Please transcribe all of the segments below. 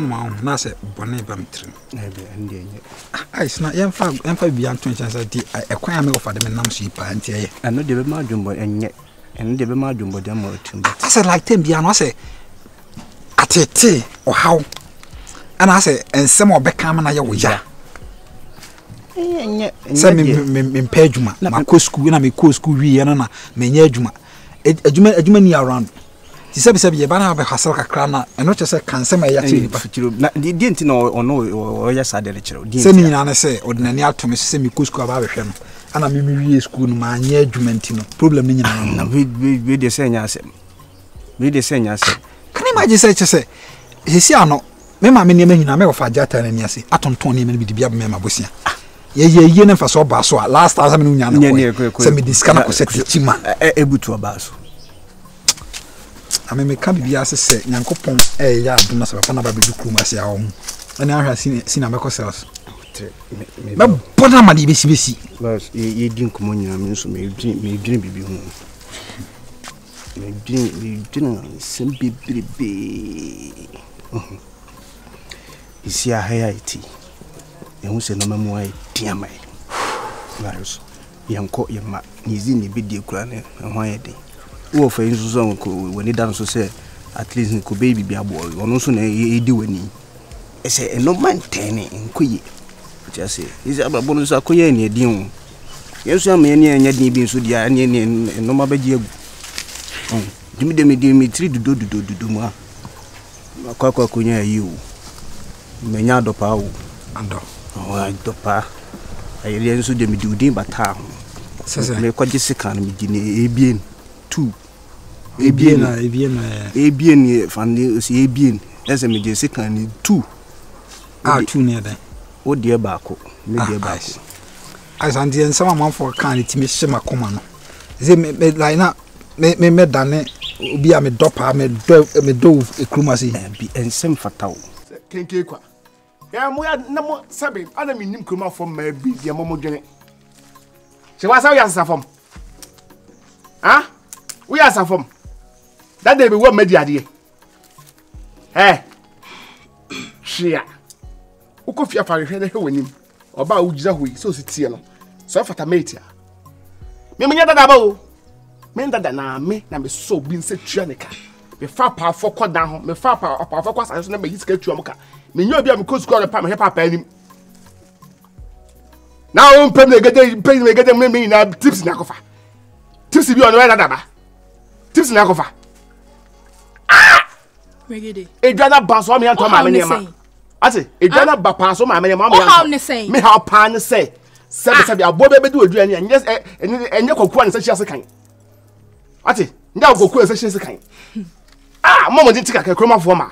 ma na se bone ba metrim ebe ndi enye ice na yemfa bia nto nchen di ekwan a me ofa de me nam so ipa ntie ye eno de be ma dwumbo enye eno de be ma dwumbo de ma otum say like tem bia no say atete o how ana say ensem obeka ma na ye wo ya enye say me mpa adwuma ma ko school na me ko school wi ye na me nya adwuma ni around ti sabi ye bana be hasal kakra na eno che se kansema ya ti nipa na di enti na ono o ya sade le kire di se ni na se ordinary atome se me ko school aba be hwe no ana me wi school no ma nya adwuma nti no problem ni nyina na we de se nya asem we de se nya asem kan imagine say che se hesi ano me ma me ne nyina me ofa jata na ni ase atonton ni me bi bia me ma bosia ye na fa so ba so last time me nya na ko se me diska na ko se tichima ebutu ba so ame me ka bibia se nyankopon ya aduna se papa na ba bedu krum ase awo ana ahwa sina me ko sales me bona ma di besi bas ye din komo nyina me nso me dwene bibi hu me dwene sembe brebe isi ahaya iti ehu se no mamu ai tiamai varus yanko yema nizi ni bidi kura ne ho ayede wo fa inzuzo ko woni dan so se at least ko baby bia bo ono so na edi wani ese eno mantene nkoyi ti ase isi ababo no so akoye ni edi hu yesu am ye nya din bi so dia ne eno ma baji agu dimi tri dudu mu a akwa konya yi o menya dopa o ando o dopa ayele nso de medi udin bata ho sese me kwaje sika na medi ne ebien 2 ebien fande si ebien ese medi sika ni 2 2 ne da o de baako me de baako asante en sama man for kan ti me hye makoma no ze me like na me dane obi a me dopa me do ekrumasi bi ensem fataw kenke kwa ya mo ya na mo sabe ana mi nim kruma fo ma bi ya mo dwene se wa sa ya sa fom ha we ya sa fom that dey be wo medi ade shia uko fia fa hwe na he wonim oba ujiza hoyi so si tie no so fata mate ya me nya dada ba o me dada na me na me so bi nse tua ne ka me fa pa fo kodan ho me fa pa fo kwa sa so na me hisika tua mo ka me nya obi a me ko school pa me he papa anim na o pem me gede me na tips na kofa tips bi ono dada ba tips na kofa megede edwana ba so me anto ma me ne ma ati edwana ba pa so ma me ne ma me how pan say sabe abo be do odua ni enye kokua ne se kan ati nda kokua se kan momo din tika kroma fo ma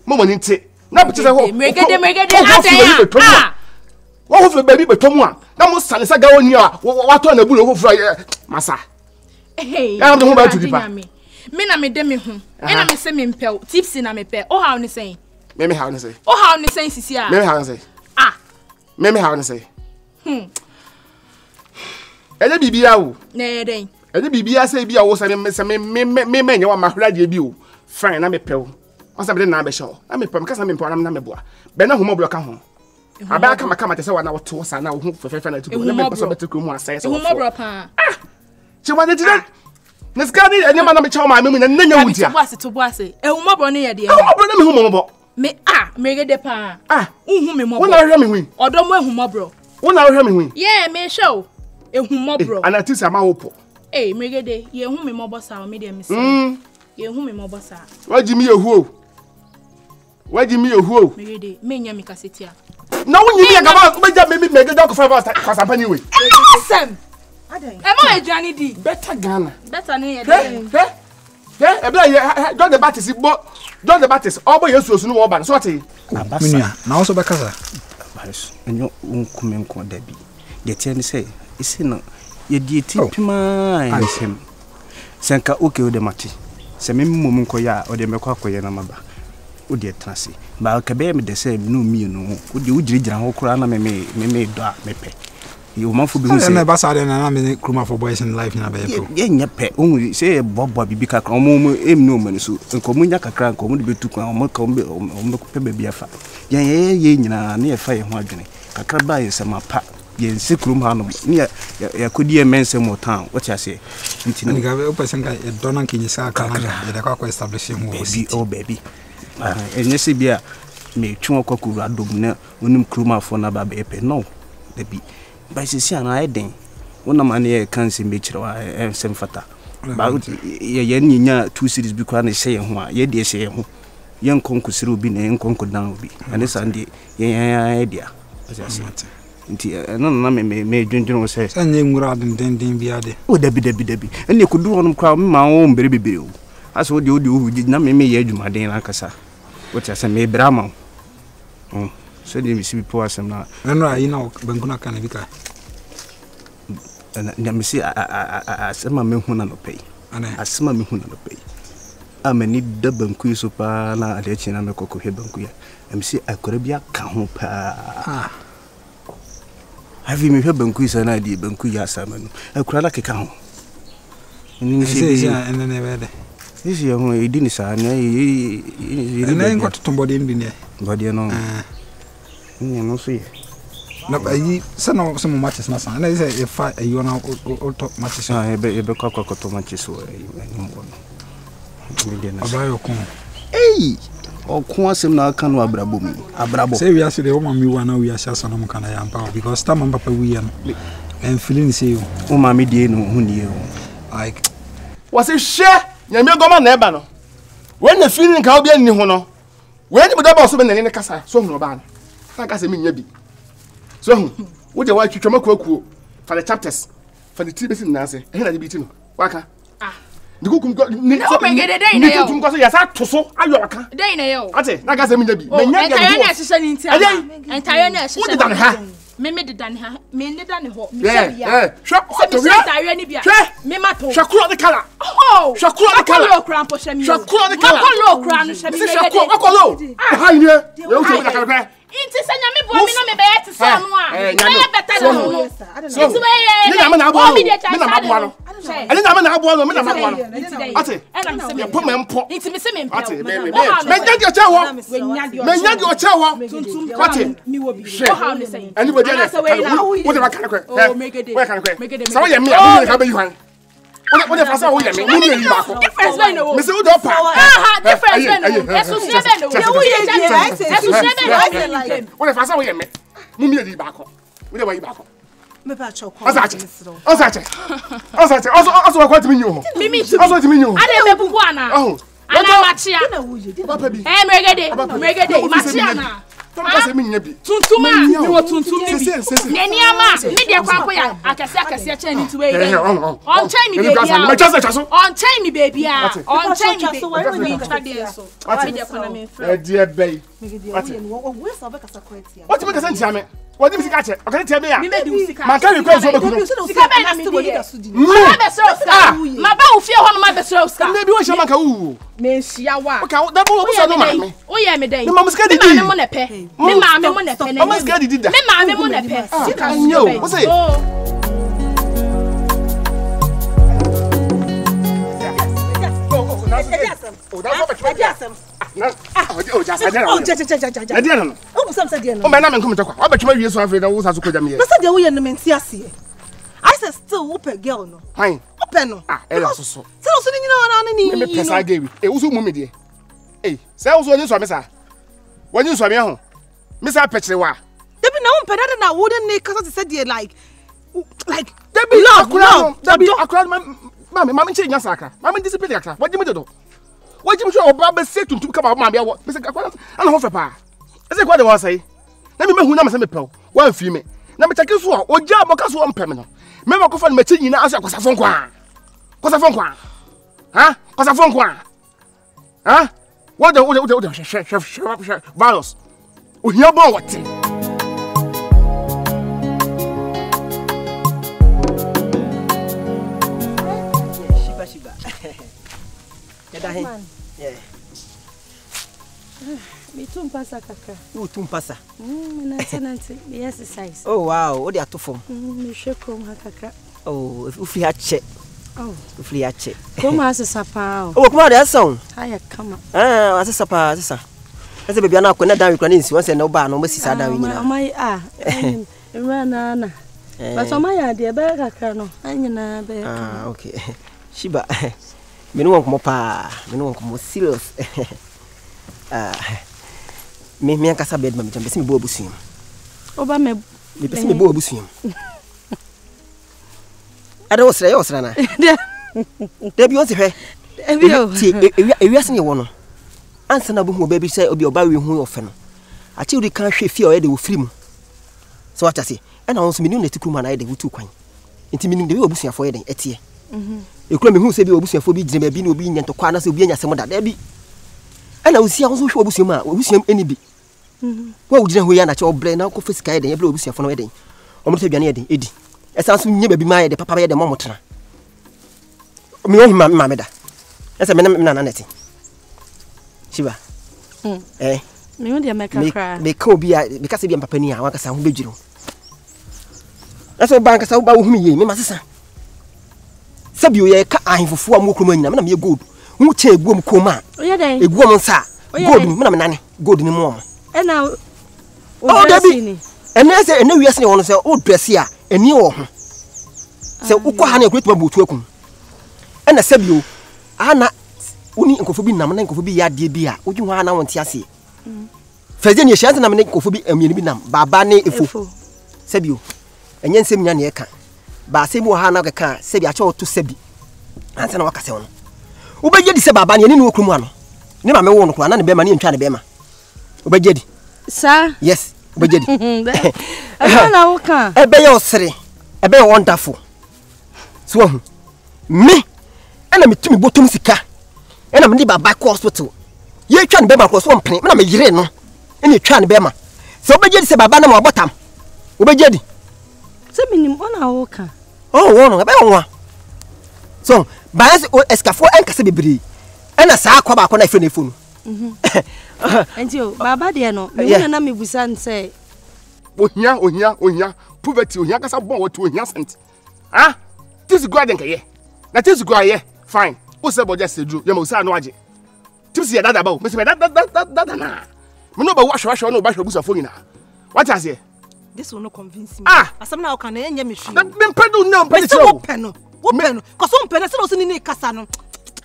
momo din ti na pete se ho megede ata wo ho fe baby betomu a na mo sane sa ga woni a wa to na bu no ho fura masa ya mo ho ba tu dipa me na me de me ho na me se me mpel tips na me pe o haw ni sen me haw ni sen o haw ni sen sisi a me haw ni sen me haw ni sen ele bibia wo na eden ele bibia se bia wo se me nya wa mahra de bi o fine na me pe wo on se be na be show na me pe me kasa me pe na me boa be na homo bloka ho aba kama te se wa na wo to sa na wo hu fefe na tu na me pe so be te ko mu asai se wo homo pa che wa de tira ne skani enya ma na me chaw ma me na nya wutia to boase homo bro ne ye de homo bro na me homo bro me megede pa unhu me mo wo na hwe me hu odo mo homo bro wo na hwe me hu yeah me show ehumo bro ana tisi ama hopo megede ye hu me mo bosa o me de me se ye hu me mo bosa waji mi ehu o megede me nya mi kasetia na wonyi mi agaba beja me megede ko fa kwa sampani we Asem adan e mo ejani di better Ghana better ne ye e bla ye John the Baptist obo Yesu osu no wo ba so ate abasa na wo so be kasa baris enyo unkume nko da bi de tie ni say isi no ye die tipima Asem senka okay o de mate se me mmom nko ya o de mekọ akoye na maba o de trase ba ka be me de say no mi no o de ujirigira ho kura na me do a mepe You man for be say never saw na me kruma for boys in life na be pro. Ye nya pe ohun say bobo bibi kakra omo em no mani so nkomo nya kakra nkomo de betu kwan omo pe baabi afa. Ye nyina na ye fa ye ho adwene. Kakra ba ye sama pa ye nse krum ha no ne ya kodi e mense mo town what you say nti no ga o person ga e donan kinyisa aka na ye kwa establish him wo baby enye se bia me twu okwaku adom na onim krum afo na ba be pe no baby ba sisi ana eden wona ma ne ye kan se me kirewa ensem fata ba ye nya 2 series bi kwa na hye ye ho a ye de hye ye ho ye nkonkusire obi na ye nkonkodan obi ane sande ye dia nti no na me dwendwen wo se sanye nwura den biade o dabi ene ko duro no kwa ma wo mbere bebere o aso de o na me ye adwumaden na kasa wo tia se me brama so de mi si bi po asem na no ayi na bankuna kana bika na me si asema me hu na no pei asema me hu na no pei amani da banku so pa na ade chi na me kokko he banku ya me si akora bia ka ho pa Have me have banku sana di banku ya sama no akura la keka ho ni se ene ne bede isi ya ho idi ni sa na ene ngot tombode ndi ne bode no ni no so ye na ayi se no se mo matches na sa na se e fa ayi ona auto matches ebe kwa to matches o ni mo no abayo ko Okun asem na aka no abrabo say we are say the woman me wana we are shasa no kana ya mpa because time papa we am and feeling say o ma me die no hu nie o like was it share nyame goma na eba no when the feeling ka obi ani ho no when the double so be na ne kasa so hu no ba na kasa me nya bi so hu wo je wa twetwa makuakuo for the chapters for the three basin na say e na de bi ti no waka ni kukum ni o megede dey na yo ni kukum ko so ya sa to so ayo waka dey na yo ate na kasa me nya bi me nya ga entayo na hyehyɛ ni ntia entayo na hyehyɛ wo de dan ha me de dan ha me ne dan ho me yeah hwa to ya entayo ni bia me mato shakura de kala oh shakura de kala makolo kran po hye mi shakura de kala makolo kran no hye mi shakura akolo ha ni e wo so de kala inti sanya me bo mi no me be yete so no a me beta no so ni na me na abo no me na abo no ani na me na abo no me na abo no ate ya po me mpo inti me se me mpo ate me nya di oche wo me nya di oche wo ate mi wo bi o ha no say anybody wo de ba kan kwe o megede megede so ye me abi ka be yuhan wo de fasa wo ye me mu ni ba ko difference line no me se wo do pa difference line no eso se be no wo ye eso se be no wo de fasa wo ye me mu mi ni ba ko wo de wa yi ba ko me pa choko osache oso kwa timi nyu ho mimi oso timi nyu ade me bubu ana ana machia papa bi megede machia na Tom ka se mi nya bi tuntuma ni wo tuntum ni bi nani ama me de kwa kwa ya akase che ni tuwe ile on chain mi baby on chain mi baby on chain mi baby trade so me de kwa na me friend dear bay what me ka se ntia me what me sika che o ka ntia me ya me me di sika man ka request so be kuno sika be na me di ma be so sika ma ba wo fie ho no ma be so sika me bi wo hye man ka wu me hia wa okay da bo wo so no ma me o ye me dey me ma muska di me mo na pe me ma me mo na pe o muska di da me ma me mo na pe sika nyo wo say Oh, my name come to talk. I bet you so afraid that was as good as me. Mr. Dewi and Mentiasi. I said still whoop girl no. Fine. Open no. Ella so. So you know me pesa gave. E wo so mu me de. Eh, say wo so nyi so me sa. Wonyi so me ho. Me sa pekire wa. Debi na won peda na wooden ne kasa say dey like Debi akura ma me che nya saka. Ma me discipline akra. Wodi me dodo. Wodi me sure oba be say tuntum kama ma bia wo. Me say akwa ana ho fe pa. E say kwa de wo say. Na me hu na me say me pew. Wa fi me. Na me take so a oja mo ka so on pem no. Me ma ko fa me che nyina aso akosafo nkwa. Kosafo nkwa. Ha? Kosafo nkwa. Ha? What the virus? Ohia bo what? Me too Tumpasa kaka. Who tumpasa? Nanti, exercise. Oh wow, what they are to form? Misheko kaka. Oh, if you had check. Oh, if you had check. Come as a sapa. Oh, come on, that song. Hiya, come. As a sapa, sir. As a baby, I'm not going to die with once and no bar, no mercy, sad. My Rana. But on my idea, beggar colonel. Ah, okay. Shiba. Me no want more pa. Me no want more serious. Me and Casa bed, mamma, just me bobusim. Oba me person me bobusim. I don't say, Rana. There be on to her. If you ask me one. Answer na who baby say obi oba we hu ofeno achi udi kan hwe fie o de wo firi so what I say and also me nu netiku ma na de wutu kwan enti me nu de obusuafo ye den etie ekura me hu se bi obusuafo bi gine ba bi na obi nyento kwa na se obi anya sem da bi ana osia ho so hwe obusuam a obusuam eni bi wa ugina ho ya na che obre na ko fisika ye den ye ble obusuafo no ye den omo te aduane ye den edi esa so nya ba bi ma ye de papa ye de momotena me ho ma me da esa me na neti Shiba. Me won dia make cry. Me ka obi a me ka se bi papa ni a wa ka sa ho bedwiro. Aso bank sa wo ba wo humi ye me masesa. Sabi o ye ka ahemfofo a mo kroma nyina me na me gold. Hu che eguom koma. Oye den. Eguom nsa. Gold me na me nane. Gold ni mo. E na o dabi. Ene se ene wiase ne wono se o dress a eni wo ho. Se ukọ ha na ekwetima botu akum. Ena sabi o ana uni nkofo bi nam na nkofo bi yade bi a oju ho ana wonte ase faje ne hyianse nam ne nkofo bi amieni bi nam baba ne efo sabio enye nsem nya ne eka ba se mu ha na ka sabi a che oto sabi anse na wakase wono ubeje di se baba ne ni okrum ano ne ma me wo no kwa na ne be ma ne ntwa ne be ma ubeje di sa yes ubeje di na wo kan ebe ye osere ebe ye wonderful so me ana mitumi botom sika ena me di baba ko hospital ye twa ne be ma ko so mpene me na me yire no ene twa ne be ma so obeje di se baba na mo abotam obeje di se minim ona wo kan oh wo no ebe won so baas o escafo enka se bebiri ena saa kwa ba ko na ife no enti o baba de no me na me busa nse ohia poverty ohia kasa bon what ohia sent ah this go aden kaye na this go aye fine o se boja sedru ye ma usa no age tipsi ya dada ba o me se dada na me no ba wahwe no ba hwe busafo nyina what as here this will not convince me ah asem na o kan na enye me hwe me pedo no me se wo peno ko so mpeno se no se ni kasa no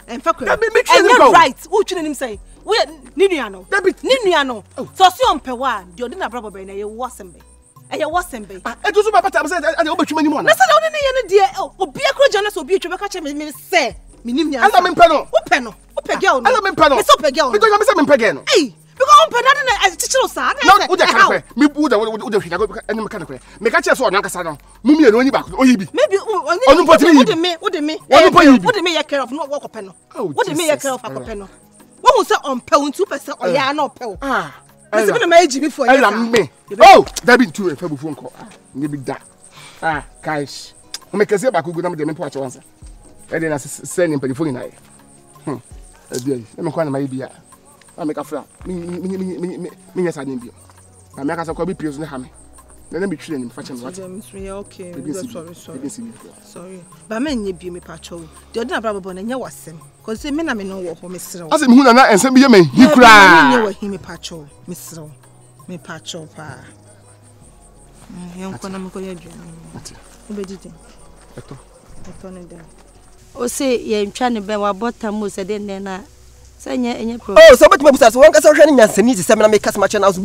emfa kwa enye right wo twene nim say we ni nua no ni nua no so se ompewa de odi na brabo be na ye wo sembe eye wo sembe etu so ba pata me say ade obetwuma ni mo na na se na oni ne ye ne de obi akro jana so obi etwe be ka che me say minim nya ala me peno wo pe girl no ala me peno me so pe girl me do me say me pe girl no eh because on pe na na teacher sa na no wo de kan kwe me bu da wo de hwina go ene me kan kwe me ka che so onyan kasa no mumie no oni ba ko oyi bi maybe onu poti yi wo de me wo de me ye care of no wo ko pe no wo de me ye care of akọ pe no wo hu say on pe 2% oya na pe o ah me se me age before yes me oh that be too fa bufu nko ni bi da ah guys o me kase ba ko gu na me de me po ache wansa e de na se ni mpani fo ni na ye e bi e me kwa na mai bia a me ka fra me nya sa ni bi na me ka sa ko bi piezo ne ha me na me twire ni fa che me what okay sorry ba me nya bi me pa cho de odi na bra bobo na nya wasem ko se me na me no wo ho me sere asem hu na ensem bi ye me hi kura nya wo hi me pa cho me sere me pa cho pa yon ko na me ko ya dwu obedite eto ne da o se ye ntwa ne be wa bota mo se de ne na se nya enye pro oh so betima busa so won ka so hwe ne nyansani ti se me na me kasa ma che na so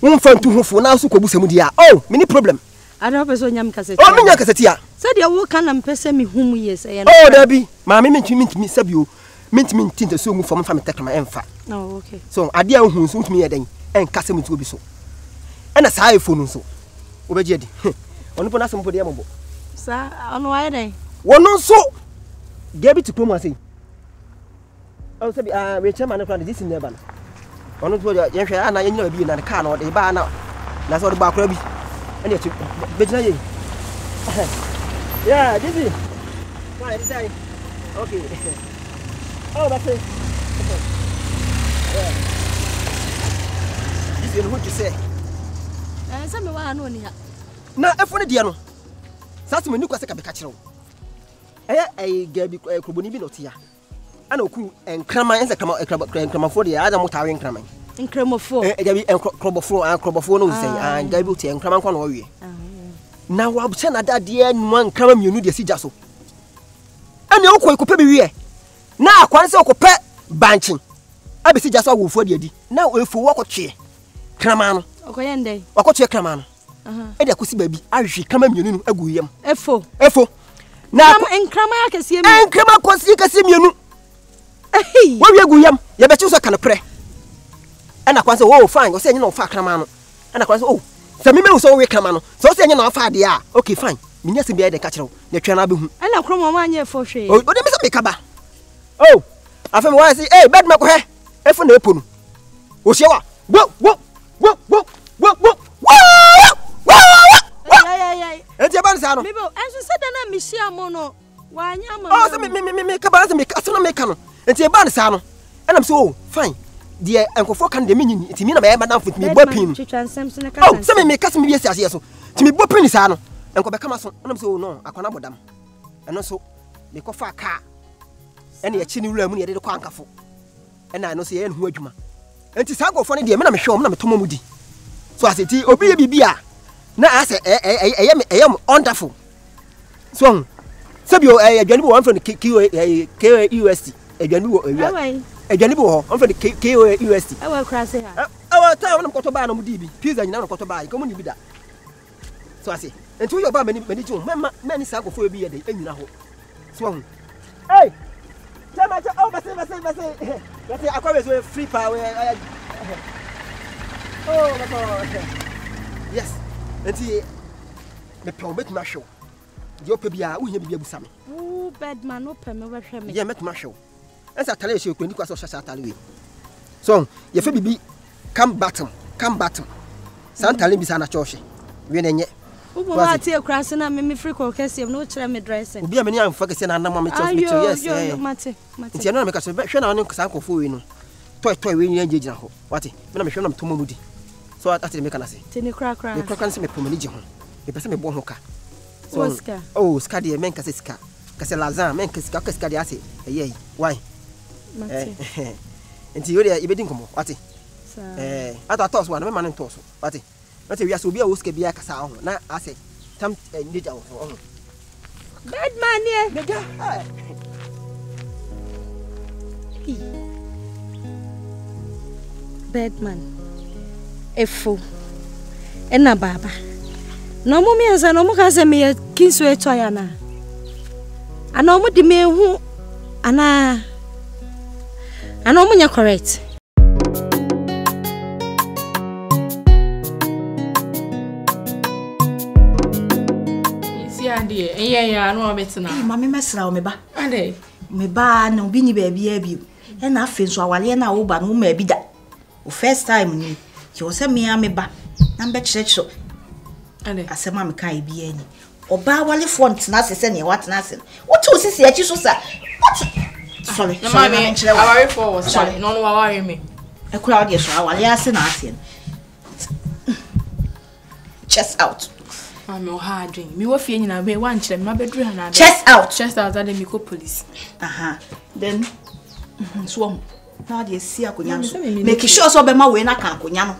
won fa ntu hofo na so ko busa mu dia oh mini problem ada opeso nyam kaseti oh me nya kaseti a se de wo kan na mpese me hum yes e oh dabi ma me mentimi sabio mentimi tinta so mu fo mfa me tekama emfa oh okay so ade a hu so ntimi ye den en kasa mu tuo bi so ena saa iPhone so obeje di onu po na so mpo de ambo sa onu wa ye den wono so gebi ti promo asei oh sabi we chairman na this never na onu to ye hwe ana ye nyina bi na ka na de ba na so de ba kura bi ene ti bejina ye yeah this is why this is okay oh that's it yeah fie no ho te se say me wa no ni ha na efo ne de no sase me ni kwase ka be ka kire wo gabi kroboni bi no tia ana oku enkraman ense kramafo de ada motawe enkraman enkramofo gabi krobofo no say gabi uti enkraman kwa no wie na wa bche na dade anu enkraman mienu de sija so ana okoi kope bi wie na akwan se okope banchin abesi jaso awofo de adi na ofu wakotwe kraman no okoyende wakotwe kraman no e de akosi babi ahwe kraman mienu no agu yam efo na enkrama akese mi enkrama kosi kase mienu wo wi agu yam ye be chi so kana pre ana kwanse wo fine wo se enye na ofa krama no ana kwanse oh se me me so wo krama no so se enye na ofa de a okay fine minya se bia de ka kire na twa na be hu ana kromo ma anye fo hwe o de me se me kaba oh afem wa se eh bed me ko he efo na epo no o hye wa wo enti ban sa no bibo enso se da na mihia mo no wanya mo oh se me kaba se me asona me ka no enti ban sa no enam so oh fine de enkofo kan de menyini enti mi na be madam fit me bopin oh se me ka se me biasi ase so ti me bopin sa no enko be kama so enam so oh no akwana bodam eno so me ko fa ka ene ye chi ni wura mu ne ye de kwa ankafo ena no se ye nhu adwuma enti sa gofo ne de me na me hwe na me tomo mu di so aseti obi ye bibia na ase eyam wonderful so sabio adwani bo one from KUST adwani bo awia adwani bo ho one from KUST awa krase ha awa ta wona koto ba na mu di bi pizza nyina na koto ba ko mu ni bi da so ase enti wo ba mani ji mani sa go fo bi ye de anyina ho so hey chama cha oh base yati akwa so free power oh yes enti me pe ometuma hwe de opa bia wo hia bibia busa me oh bedman no pe me hwe me ye metuma hwe ensa tale ye kwani kwa so hya tale we so ye fe bibi come bottom santale bi sa na choshe we na nye ubo ma tie krase na me free call kese no kire me dressing obi a me ni amfa kese na anam me chos me yes mate enti na me ka so hwe na won san kofo we no toy we ni anje gina ho wate me na me hwe na me tomo mudi so ati me kana se tini kra me kra se me pomani je ho me pese me bo ho ka so ska oh ska de men ka se ska ka se lazan men ka ska de ase eyey why enti yo de ibedi nkomo wate ato toss wa na me man toss wate wate wi ase obi a wo ska bia ka sa ho na ase tam nija ho bad man ye mega bad man efo ena baba no mo mienza no mo ka se me kinso eto ya na ana mo di me hu ana mo nya correct isi ande ya no abetina mama mesra o me ba ande me ba na obi ni ba bia bi e na afenso awale na wo ba no ma bi da o first time ni yo se me ba na mbe church ande asema me kai bia ni oba wale font na se ne what na se what o sisi achi so sa what sorry no ma me aware for was sorry no aware me e kura odi so awale ase na ase chest out me o ha adwen me wo fie nyina me wan kire me mabedru ha na chest out ade me ko police then so na odi esi akonya so make sure so be ma we na ka akonya no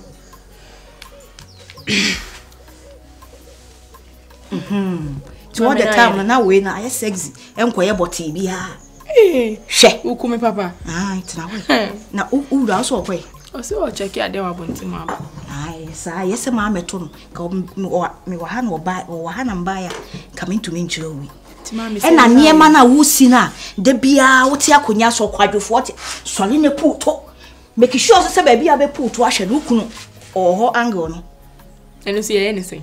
to all the time na we na I sexy enkoye boti bi ha hwe ukume papa itina we na u ra so kwe o se o check ya de wa bonti ma ba sa yese ma meto no ka me wa ha na oba wa ha na mbaya ka me ntumi nchire wi na niema na wusi na de bia wote akonya so kwadwofo te sole ne puto make sure so se ba bia be puto ahwe no kunu oho angle no eno si ye anything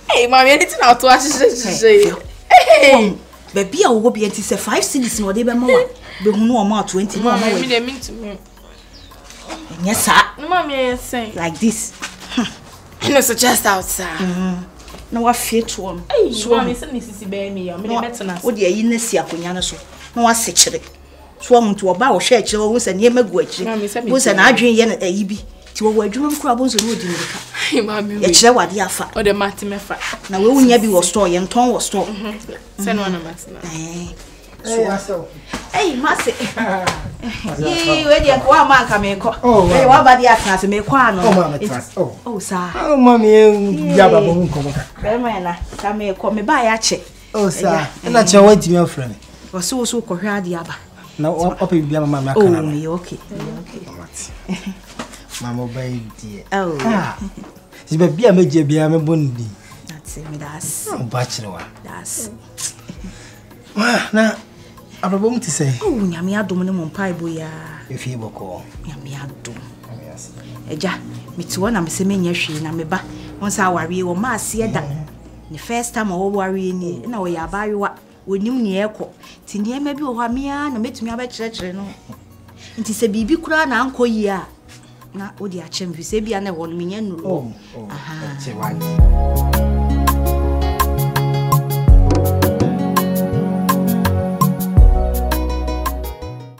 hey mama anything na to ahye be bia wo bia ti se 5 cities no de be ma wa be hunu o ma 20 no ma we me dey mean to me yes sir no mama you say like this no so just outside na wa fit one so mama say me sisi be me ya me dey metna wo de yi na si akonya no so na wa se kire so muntu oba wo hwe kire wo se ne magu akire wo se na adwen ye na ayi bi ti wo adwuma mkura bonzo no odi mirika mami e kire wade afa o de mate mefa na we wunya bi wo store ye nton wo store se no na matina mase we dia ko ama nka me ko wa ba dia kan se me ko ano sa mami ya ba bo nko mo ka be me na ka me ko me ba ya che sa na che wati me friend o so ko hwa dia ba na opa bia mama me aka na me okay mama bai die si be bia meje bia me bondi that's me das ba chirewa das na ababom ti say nyame adom ne mo pai bo ya efi boko nyame adom eja meti wona me se menya hwe na me ba won sa aware wo ma ase da the first time wo ware ni na wo ya bayewa onim ne eko ti ne ma bi wo ha mia na metumi aba kire no nti se bibi kura na anko yi a na odi a chem fi se bia na wo no menya nuru aha che wani